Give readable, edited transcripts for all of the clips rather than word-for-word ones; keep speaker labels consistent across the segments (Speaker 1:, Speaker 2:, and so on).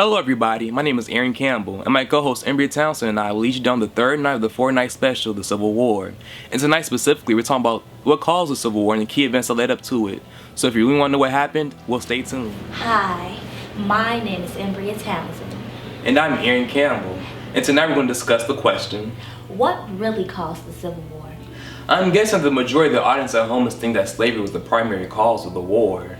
Speaker 1: Hello everybody, my name is Aaron Campbell, and my co-host Embria Townsend and I will lead you down the third night of the 4-night special, The Civil War. And tonight specifically, we're talking about what caused the Civil War and the key events that led up to it. So if you really want to know what happened, well, stay tuned.
Speaker 2: Hi, my name is Embria Townsend.
Speaker 1: And I'm Aaron Campbell, and tonight we're going to discuss the question,
Speaker 2: what really caused the Civil War?
Speaker 1: I'm guessing the majority of the audience at home is thinking that slavery was the primary cause of the war.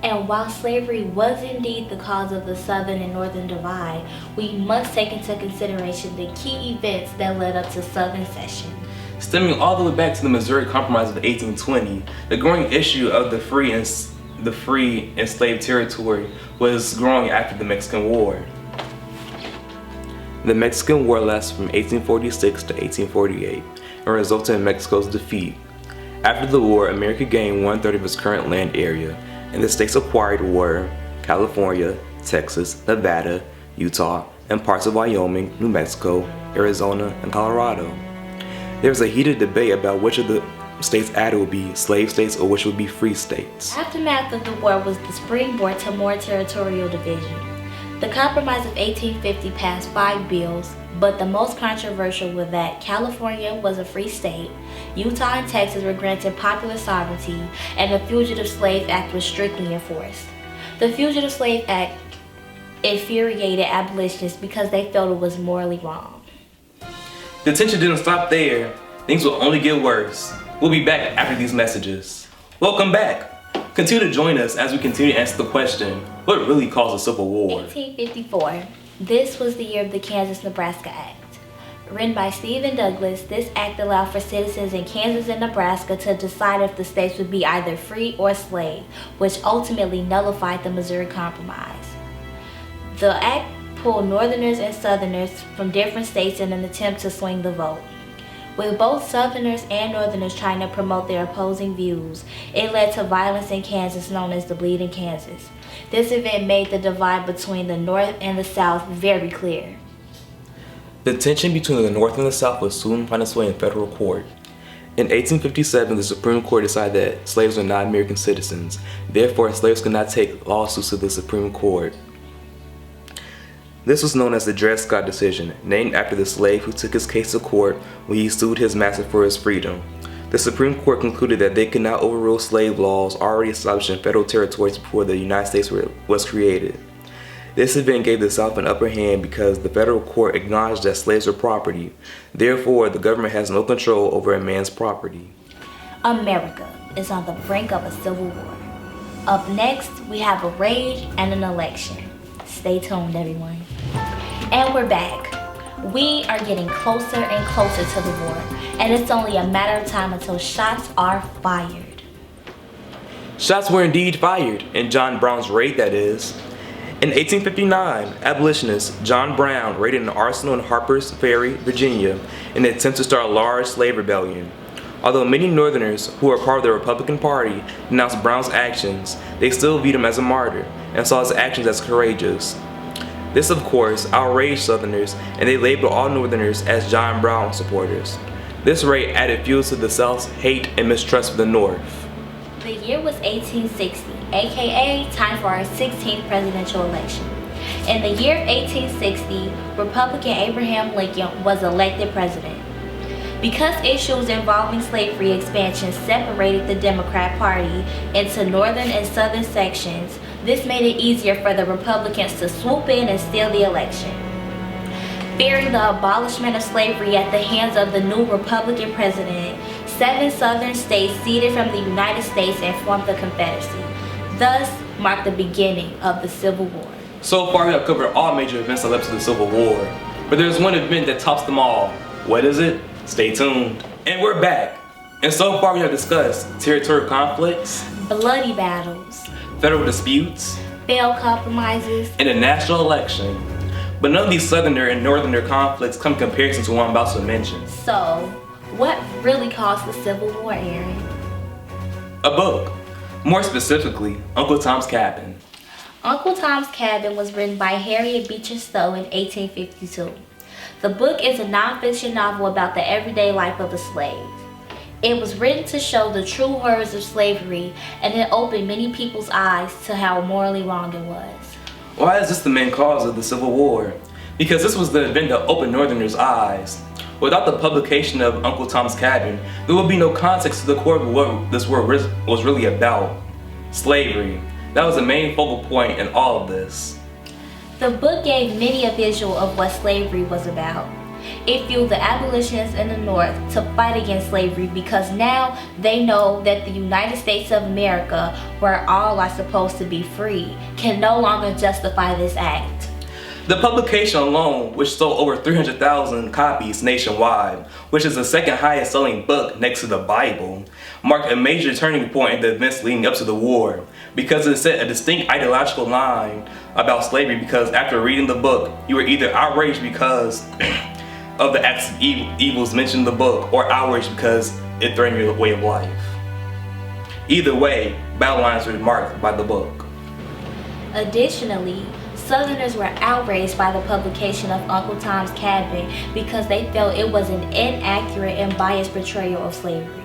Speaker 2: And while slavery was indeed the cause of the Southern and Northern divide, we must take into consideration the key events that led up to Southern secession.
Speaker 1: Stemming all the way back to the Missouri Compromise of 1820, the growing issue of the free enslaved territory was growing after the Mexican War. The Mexican War lasted from 1846 to 1848 and resulted in Mexico's defeat. After the war, America gained 1/3 of its current land area, and the states acquired were California, Texas, Nevada, Utah, and parts of Wyoming, New Mexico, Arizona, and Colorado. There was a heated debate about which of the states added would be slave states or which would be free states.
Speaker 2: Aftermath of the war was the springboard to more territorial division. The Compromise of 1850 passed 5 bills, but the most controversial was that California was a free state, Utah and Texas were granted popular sovereignty, and the Fugitive Slave Act was strictly enforced. The Fugitive Slave Act infuriated abolitionists because they felt it was morally wrong.
Speaker 1: The tension didn't stop there. Things will only get worse. We'll be back after these messages. Welcome back. Continue to join us as we continue to answer the question, what really caused the Civil War?
Speaker 2: 1854. This was the year of the Kansas-Nebraska Act. Written by Stephen Douglas, this act allowed for citizens in Kansas and Nebraska to decide if the states would be either free or slave, which ultimately nullified the Missouri Compromise. The act pulled Northerners and Southerners from different states in an attempt to swing the vote. With both Southerners and Northerners trying to promote their opposing views, it led to violence in Kansas known as the Bleeding Kansas. This event made the divide between the North and the South very clear.
Speaker 1: The tension between the North and the South would soon find its way in federal court. In 1857, the Supreme Court decided that slaves were not American citizens. Therefore, slaves could not take lawsuits to the Supreme Court. This was known as the Dred Scott decision, named after the slave who took his case to court when he sued his master for his freedom. The Supreme Court concluded that they could not overrule slave laws already established in federal territories before the United States was created. This event gave the South an upper hand because the federal court acknowledged that slaves were property. Therefore, the government has no control over a man's property.
Speaker 2: America is on the brink of a civil war. Up next, we have a raid and an election. Stay tuned, everyone. And we're back. We are getting closer and closer to the war, and it's only a matter of time until shots are fired.
Speaker 1: Shots were indeed fired, in John Brown's raid that is. In 1859, abolitionist John Brown raided an arsenal in Harper's Ferry, Virginia, in an attempt to start a large slave rebellion. Although many Northerners who were part of the Republican Party denounced Brown's actions, they still viewed him as a martyr and saw his actions as courageous. This, of course, outraged Southerners, and they labeled all Northerners as John Brown supporters. This raid added fuel to the South's hate and mistrust for the North.
Speaker 2: The year was 1860, aka time for our 16th presidential election. In the year of 1860, Republican Abraham Lincoln was elected president. Because issues involving slavery expansion separated the Democrat Party into northern and southern sections, this made it easier for the Republicans to swoop in and steal the election. Fearing the abolishment of slavery at the hands of the new Republican president, 7 southern states ceded from the United States and formed the Confederacy. Thus marked the beginning of the Civil War.
Speaker 1: So far, we have covered all major events that led to the Civil War. But there's one event that tops them all. What is it? Stay tuned. And we're back. And so far, we have discussed territorial conflicts,
Speaker 2: Bloody battles,
Speaker 1: federal disputes,
Speaker 2: failed compromises,
Speaker 1: and a national election. But none of these Southerner and Northerner conflicts come in comparison to what I'm about to mention.
Speaker 2: So, what really caused the Civil War, Aaron?
Speaker 1: A book. More specifically, Uncle Tom's Cabin.
Speaker 2: Uncle Tom's Cabin was written by Harriet Beecher Stowe in 1852. The book is a nonfiction novel about the everyday life of a slave. It was written to show the true horrors of slavery, and it opened many people's eyes to how morally wrong it was.
Speaker 1: Why is this the main cause of the Civil War? Because this was the event that opened Northerners' eyes. Without the publication of Uncle Tom's Cabin, there would be no context to the core of what this war was really about. Slavery. That was the main focal point in all of this.
Speaker 2: The book gave many a visual of what slavery was about. It fueled the abolitionists in the North to fight against slavery because now they know that the United States of America, where all are supposed to be free, can no longer justify this act.
Speaker 1: The publication alone, which sold over 300,000 copies nationwide, which is the second highest selling book next to the Bible, marked a major turning point in the events leading up to the war because it set a distinct ideological line about slavery because after reading the book, you were either outraged because of the acts of evils mentioned in the book or outraged because it threatened your way of life. Either way, battle lines were marked by the book.
Speaker 2: Additionally, Southerners were outraged by the publication of Uncle Tom's Cabin because they felt it was an inaccurate and biased portrayal of slavery.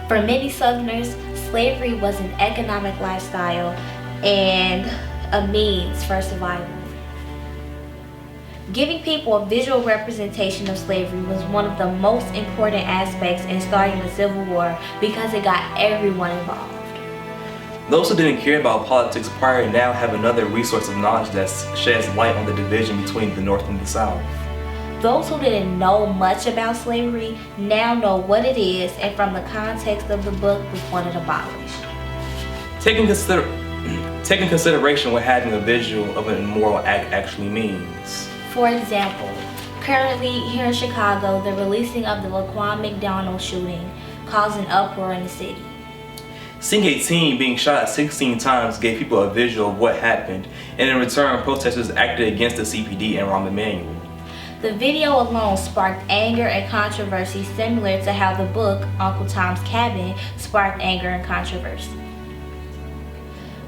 Speaker 2: For many Southerners, slavery was an economic lifestyle and a means for survival. Giving people a visual representation of slavery was one of the most important aspects in starting the Civil War because it got everyone involved.
Speaker 1: Those who didn't care about politics prior now have another resource of knowledge that sheds light on the division between the North and the South.
Speaker 2: Those who didn't know much about slavery now know what it is, and from the context of the book was what it abolished.
Speaker 1: Taking consideration what having a visual of an immoral act actually means.
Speaker 2: For example, currently here in Chicago, the releasing of the Laquan McDonald shooting caused an uproar in the city.
Speaker 1: Seeing a teen being shot 16 times gave people a visual of what happened, and in return, protesters acted against the CPD and Rahm Emanuel.
Speaker 2: The video alone sparked anger and controversy similar to how the book, Uncle Tom's Cabin, sparked anger and controversy.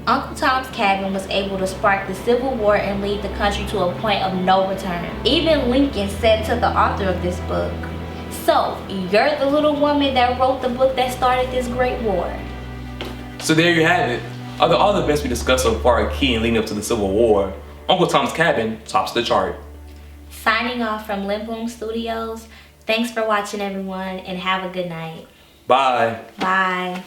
Speaker 2: Uncle Tom's Cabin was able to spark the Civil War and lead the country to a point of no return. Even Lincoln said to the author of this book, "So, you're the little woman that wrote the book that started this great war."
Speaker 1: So there you have it. Although all the events we discussed so far are key in leading up to the Civil War, Uncle Tom's Cabin tops the chart.
Speaker 2: Signing off from Lindblom Studios, thanks for watching everyone and have a good night.
Speaker 1: Bye.
Speaker 2: Bye.